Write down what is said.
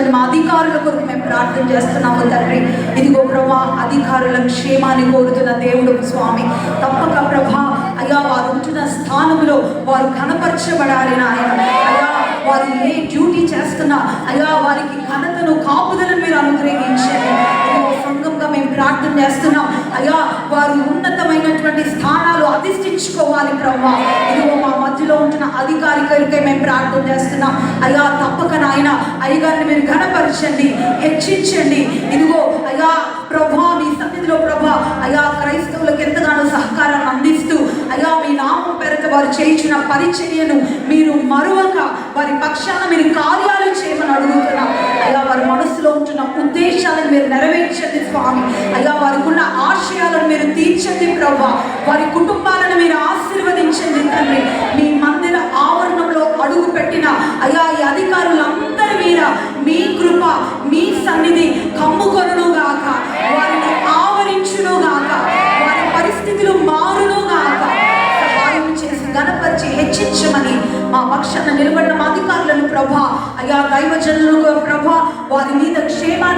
చేసినటువంటి మా అధికారుల కొరకు మేము ప్రార్థన చేస్తున్నాము తండ్రి. ఇదిగో ప్రభా, అధికారుల క్షేమాన్ని కోరుతున్న దేవుడు స్వామి. తప్పక ప్రభా అయ్యా, వారు ఉంటున్న స్థానంలో వారు కనపరచబడాలి నాయన. అయ్యా, వారు ఏ డ్యూటీ చేస్తున్నా అయ్యా, వారికి ఘనతను కాపుదలను మీరు అనుగ్రహించండి. సంఘంగా మేము ప్రార్థన చేస్తున్నాం అయ్యా, వారు ఉన్నతమైనటువంటి స్థానాలు అధిష్ఠించుకోవాలి ప్రభా. ఇదిగో మా మధ్యలో ఉంటున్న అధికారి కొరకై మేము ప్రార్థన చేస్తున్నాం అయ్యా. తప్పక నాయన అయ్యగారిని మీరు ఘనపరచండి, హెచ్చించండి. ఇదిగో అయ్యా ప్రభా, మీ సన్నిధిలో ప్రభా అయ్యా, క్రైస్తవులకు ఎంతగానో సహకారాన్ని అందిస్తూ అయ్యా, మీ నామం పేరుతో వారు చేయించిన పరిచర్యను మీరు మరువక వారి పక్షాన మీరు కార్యాలు చేయమని అడుగుతున్నాం అయ్యా. వారి మనసులో ఉంటున్న ఉద్దేశాలను మీరు నెరవేర్చండి స్వామి. అయ్యా, వారికి ఉన్న ఆశయాలను మీరు తీర్చండి ప్రభా. వారి కుటుంబాలను మీరు ఆశీర్వదించండి తండ్రి. మీ మందిర ఆవరణంలో అడుగు పెట్టిన అయ్యా ఈ అధికారులందరి మీద మీ కృప, మీ సన్నిధి కమ్ముకొనుగాక, వారిని ఆవరించునుగాక, వారి పరిస్థితులు మారునుగాక. సహాయం చేసి ఘనపరిచి హెచ్చించమని మా పక్షాన నిలబడిన అధికారులను ప్రభా అయ్యా, దైవజనులుగా ప్రభా వారి మీద క్షేమాన్ని